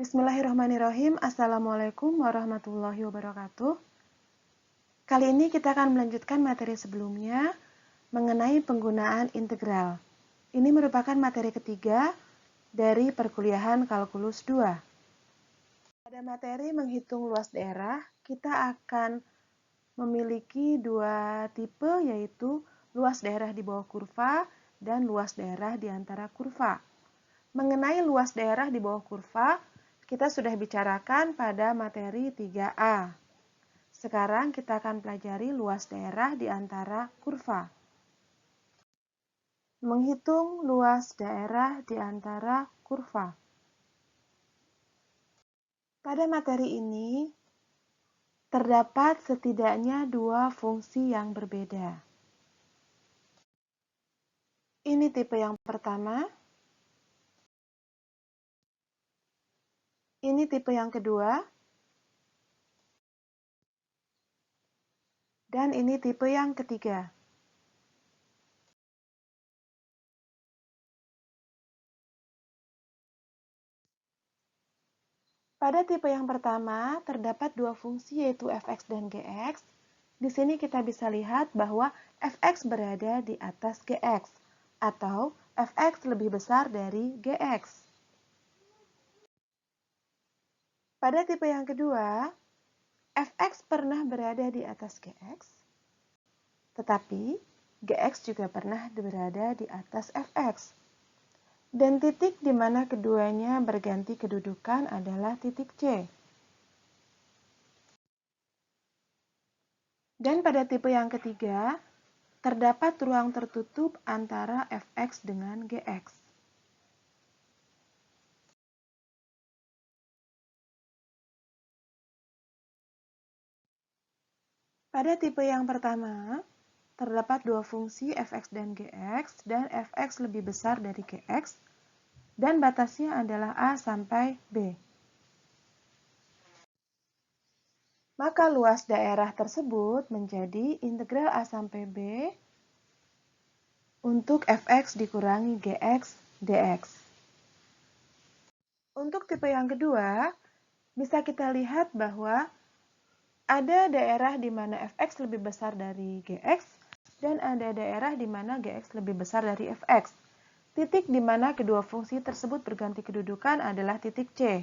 Bismillahirrahmanirrahim. Assalamualaikum warahmatullahi wabarakatuh. Kali ini kita akan melanjutkan materi sebelumnya mengenai penggunaan integral. Ini merupakan materi ketiga dari perkuliahan Kalkulus 2. Pada materi menghitung luas daerah, kita akan memiliki dua tipe, yaitu luas daerah di bawah kurva dan luas daerah di antara kurva. Mengenai luas daerah di bawah kurva, kita sudah bicarakan pada materi 3A. Sekarang kita akan pelajari luas daerah di antara kurva. Menghitung luas daerah di antara kurva. Pada materi ini, terdapat setidaknya dua fungsi yang berbeda. Ini tipe yang pertama. Ini tipe yang kedua. Dan ini tipe yang ketiga. Pada tipe yang pertama, terdapat dua fungsi yaitu fx dan gx. Di sini kita bisa lihat bahwa fx berada di atas gx, atau fx lebih besar dari gx. Pada tipe yang kedua, fx pernah berada di atas gx, tetapi gx juga pernah berada di atas fx. Dan titik di mana keduanya berganti kedudukan adalah titik C. Dan pada tipe yang ketiga, terdapat ruang tertutup antara fx dengan gx. Pada tipe yang pertama, terdapat dua fungsi fx dan gx, dan fx lebih besar dari gx, dan batasnya adalah a sampai b. Maka luas daerah tersebut menjadi integral a sampai b untuk fx dikurangi gx dx. Untuk tipe yang kedua, bisa kita lihat bahwa ada daerah di mana fx lebih besar dari gx, dan ada daerah di mana gx lebih besar dari fx. Titik di mana kedua fungsi tersebut berganti kedudukan adalah titik C.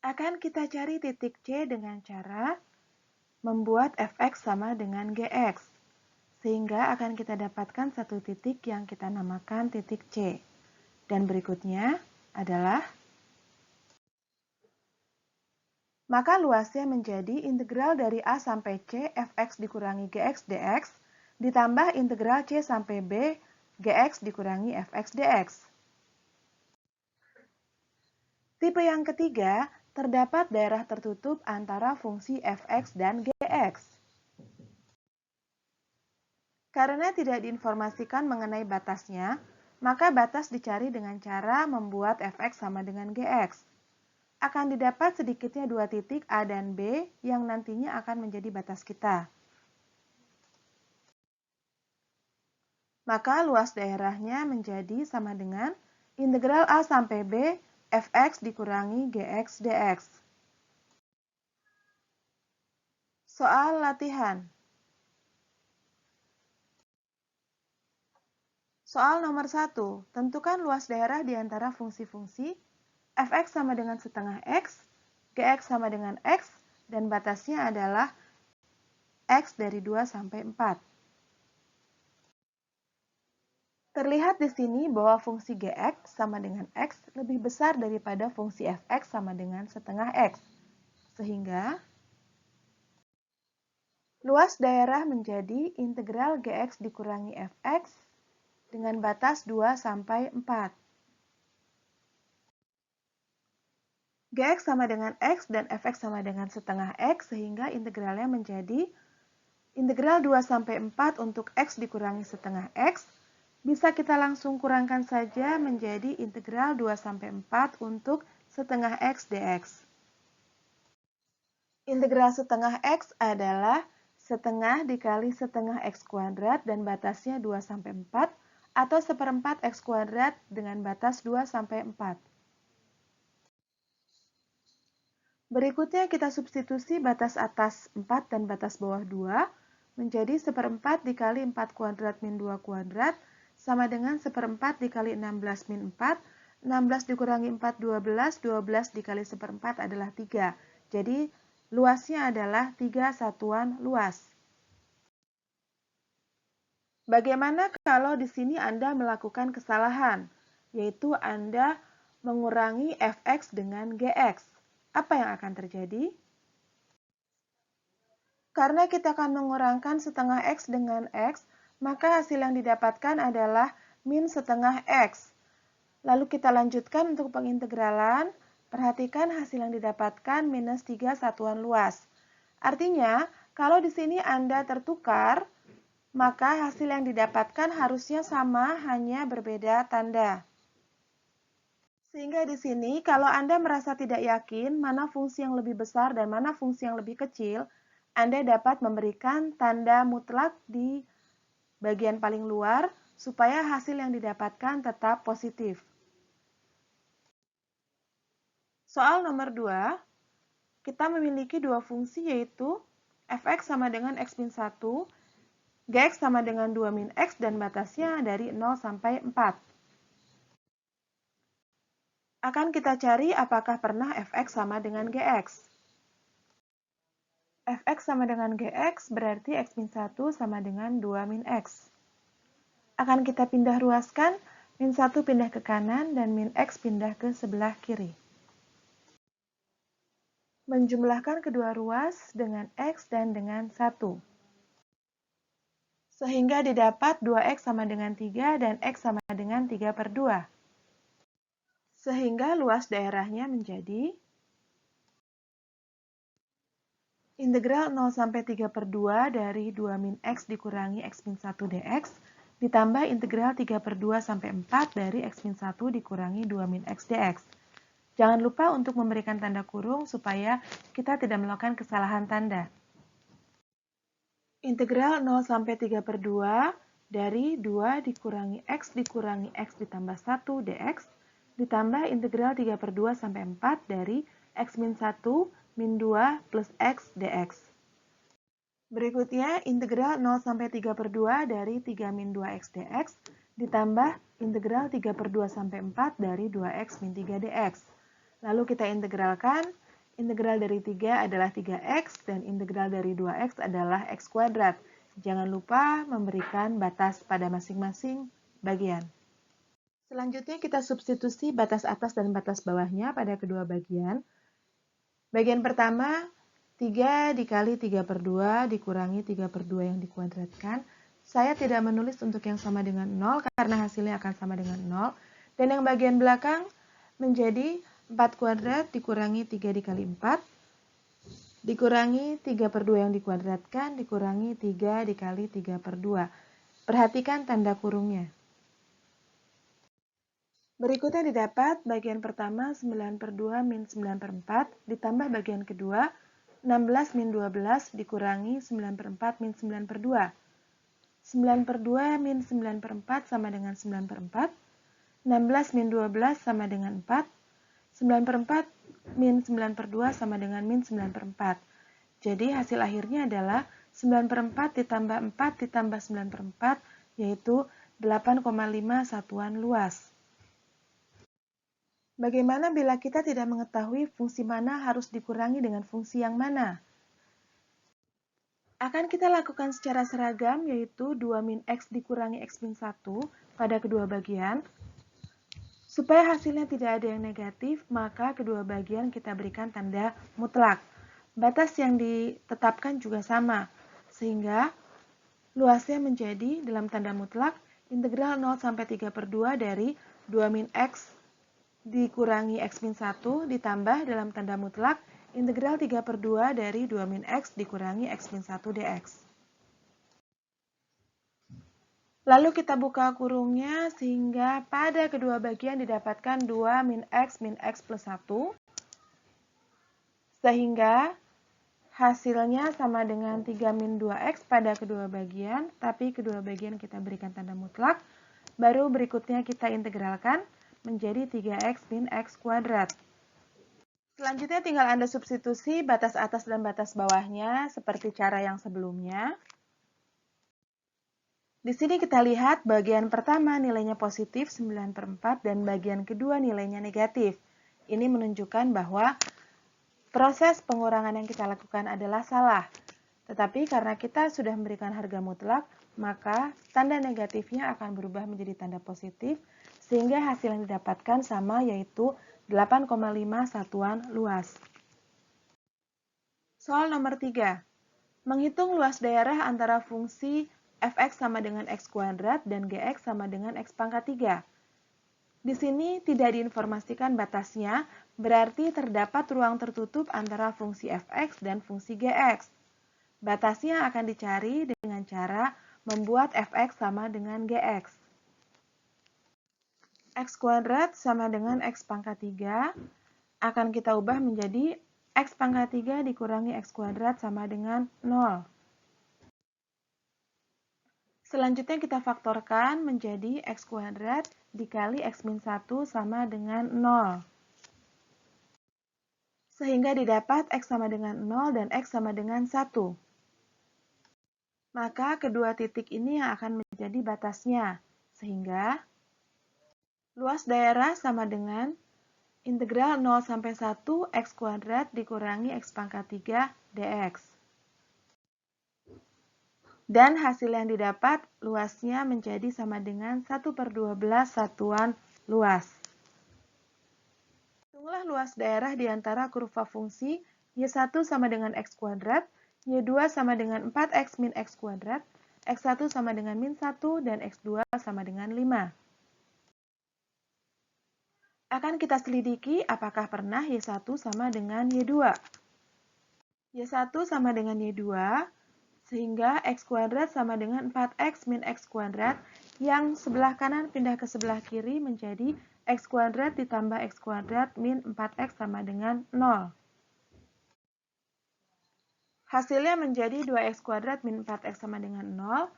Akan kita cari titik C dengan cara membuat fx sama dengan gx, sehingga akan kita dapatkan satu titik yang kita namakan titik C. Dan berikutnya adalah, maka luasnya menjadi integral dari A sampai C fx dikurangi gx dx ditambah integral C sampai B gx dikurangi fx dx. Tipe yang ketiga, terdapat daerah tertutup antara fungsi fx dan gx. Karena tidak diinformasikan mengenai batasnya, maka batas dicari dengan cara membuat fx sama dengan gx. Akan didapat sedikitnya dua titik A dan B yang nantinya akan menjadi batas kita. Maka luas daerahnya menjadi sama dengan integral A sampai B fx dikurangi gx dx. Soal latihan. Soal nomor 1. Tentukan luas daerah di antara fungsi-fungsi fx sama dengan setengah x, gx sama dengan x, dan batasnya adalah x dari 2 sampai 4. Terlihat di sini bahwa fungsi gx sama dengan x lebih besar daripada fungsi fx sama dengan setengah x. Sehingga luas daerah menjadi integral gx dikurangi fx dengan batas 2 sampai 4. Gx sama dengan x dan fx sama dengan setengah x, sehingga integralnya menjadi integral 2 sampai 4 untuk x dikurangi setengah x. Bisa kita langsung kurangkan saja menjadi integral 2 sampai 4 untuk setengah x dx. Integral setengah x adalah setengah dikali setengah x kuadrat dan batasnya 2 sampai 4, atau seperempat x kuadrat dengan batas 2 sampai 4. Berikutnya kita substitusi batas atas 4 dan batas bawah 2 menjadi 1/4 dikali 4 kuadrat min 2 kuadrat sama dengan 1/4 dikali 16 min 4, 16 dikurangi 4, 12, 12 dikali 1/4 adalah 3. Jadi luasnya adalah 3 satuan luas. Bagaimana kalau di sini Anda melakukan kesalahan, yaitu Anda mengurangi fx dengan gx? Apa yang akan terjadi? Karena kita akan mengurangkan setengah x dengan x, maka hasil yang didapatkan adalah min setengah x. Lalu kita lanjutkan untuk pengintegralan. Perhatikan hasil yang didapatkan minus 3 satuan luas. Artinya, kalau di sini Anda tertukar, maka hasil yang didapatkan harusnya sama, hanya berbeda tanda. Sehingga di sini, kalau Anda merasa tidak yakin mana fungsi yang lebih besar dan mana fungsi yang lebih kecil, Anda dapat memberikan tanda mutlak di bagian paling luar supaya hasil yang didapatkan tetap positif. Soal nomor 2, kita memiliki dua fungsi yaitu fx sama dengan x min 1, gx sama dengan 2 min x dan batasnya dari 0 sampai 4. Akan kita cari apakah pernah fx sama dengan gx. Fx sama dengan gx berarti x min 1 sama dengan 2 min x. Akan kita pindah ruaskan, min 1 pindah ke kanan dan min x pindah ke sebelah kiri. Menjumlahkan kedua ruas dengan x dan dengan 1. Sehingga didapat 2x sama dengan 3 dan x sama dengan 3/2. Sehingga luas daerahnya menjadi integral 0 sampai 3/2 dari 2 min x dikurangi x min 1 dx ditambah integral 3/2 sampai 4 dari x min 1 dikurangi 2 min x dx. Jangan lupa untuk memberikan tanda kurung supaya kita tidak melakukan kesalahan tanda. Integral 0 sampai 3/2 dari 2 dikurangi x ditambah 1 dx ditambah integral 3/2 sampai 4 dari x min 1 min 2 plus x dx. Berikutnya, integral 0 sampai 3/2 dari 3 min 2x dx ditambah integral 3/2 sampai 4 dari 2x min 3 dx. Lalu kita integralkan, integral dari 3 adalah 3x dan integral dari 2x adalah x kuadrat. Jangan lupa memberikan batas pada masing-masing bagian. Selanjutnya kita substitusi batas atas dan batas bawahnya pada kedua bagian. Bagian pertama, 3 dikali 3/2 dikurangi 3/2 yang dikuadratkan. Saya tidak menulis untuk yang sama dengan 0 karena hasilnya akan sama dengan 0. Dan yang bagian belakang menjadi 4 kuadrat dikurangi 3 dikali 4, dikurangi 3/2 yang dikuadratkan, dikurangi 3 dikali 3/2. Perhatikan tanda kurungnya. Berikutnya didapat bagian pertama 9/2 min 9/4 ditambah bagian kedua 16 min 12 dikurangi 9/4 min 9/2. 9/2 min 9/4 sama dengan 9/4. 16 min 12 sama dengan 4. 9/4 min 9/2 sama dengan min 9/4. Jadi hasil akhirnya adalah 9/4 ditambah 4 ditambah 9/4 yaitu 8,5 satuan luas. Bagaimana bila kita tidak mengetahui fungsi mana harus dikurangi dengan fungsi yang mana? Akan kita lakukan secara seragam, yaitu 2 min x dikurangi x min 1 pada kedua bagian. Supaya hasilnya tidak ada yang negatif, maka kedua bagian kita berikan tanda mutlak. Batas yang ditetapkan juga sama, sehingga luasnya menjadi dalam tanda mutlak integral 0 sampai 3/2 dari 2 min x dikurangi x min 1 ditambah dalam tanda mutlak integral 3/2 dari 2 min x dikurangi x min 1 dx. Lalu kita buka kurungnya sehingga pada kedua bagian didapatkan 2 min x plus 1. Sehingga hasilnya sama dengan 3 min 2x pada kedua bagian, tapi kedua bagian kita berikan tanda mutlak. Baru berikutnya kita integralkan menjadi 3x min x kuadrat. Selanjutnya tinggal Anda substitusi batas atas dan batas bawahnya seperti cara yang sebelumnya. Di sini kita lihat bagian pertama nilainya positif 9/4 dan bagian kedua nilainya negatif. Ini menunjukkan bahwa proses pengurangan yang kita lakukan adalah salah. Tetapi karena kita sudah memberikan harga mutlak, maka tanda negatifnya akan berubah menjadi tanda positif, sehingga hasil yang didapatkan sama, yaitu 8,5 satuan luas. Soal nomor 3. Menghitung luas daerah antara fungsi fx sama dengan x kuadrat dan gx sama dengan x pangkat 3. Di sini tidak diinformasikan batasnya, berarti terdapat ruang tertutup antara fungsi fx dan fungsi gx. Batasnya akan dicari dengan cara membuat fx sama dengan gx. X kuadrat sama dengan x pangkat 3 akan kita ubah menjadi x pangkat 3 dikurangi x kuadrat sama dengan 0. Selanjutnya kita faktorkan menjadi x kuadrat dikali x min 1 sama dengan 0. Sehingga didapat x sama dengan 0 dan x sama dengan 1. Maka kedua titik ini yang akan menjadi batasnya. Sehingga luas daerah sama dengan integral 0 sampai 1 x kuadrat dikurangi x pangkat 3 dx. Dan hasil yang didapat luasnya menjadi sama dengan 1/12 satuan luas. Hitunglah luas daerah di antara kurva fungsi y1 sama dengan x kuadrat, y2 sama dengan 4x min x kuadrat, x1 sama dengan min 1, dan x2 sama dengan 5. Akan kita selidiki apakah pernah y1 sama dengan y2. y1 sama dengan y2, sehingga x kuadrat sama dengan 4x min x kuadrat, yang sebelah kanan pindah ke sebelah kiri menjadi x kuadrat ditambah x kuadrat min 4x sama dengan 0. Hasilnya menjadi 2x kuadrat min 4x sama dengan 0.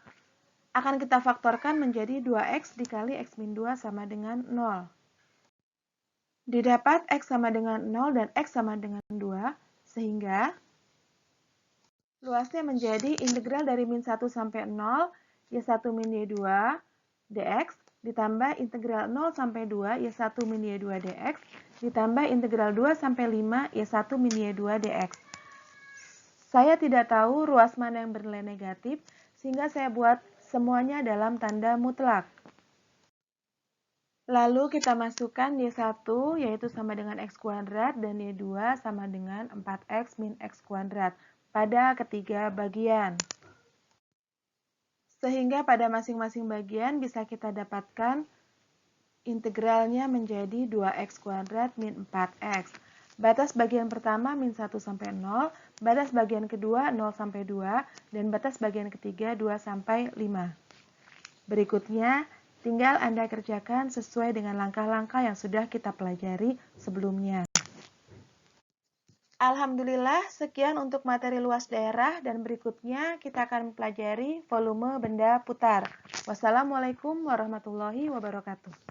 Akan kita faktorkan menjadi 2x dikali x min 2 sama dengan 0. Didapat x sama dengan 0 dan x sama dengan 2, sehingga luasnya menjadi integral dari min 1 sampai 0, y1 min y2 dx, ditambah integral 0 sampai 2, y1 min y2 dx, ditambah integral 2 sampai 5, y1 min y2 dx. Saya tidak tahu ruas mana yang bernilai negatif, sehingga saya buat semuanya dalam tanda mutlak. Lalu kita masukkan y1 yaitu sama dengan x kuadrat dan y2 sama dengan 4x min x kuadrat pada ketiga bagian. Sehingga pada masing-masing bagian bisa kita dapatkan integralnya menjadi 2x kuadrat min 4x. Batas bagian pertama min 1 sampai 0, batas bagian kedua 0 sampai 2, dan batas bagian ketiga 2 sampai 5. Berikutnya, tinggal Anda kerjakan sesuai dengan langkah-langkah yang sudah kita pelajari sebelumnya. Alhamdulillah, sekian untuk materi luas daerah, dan berikutnya kita akan mempelajari volume benda putar. Wassalamualaikum warahmatullahi wabarakatuh.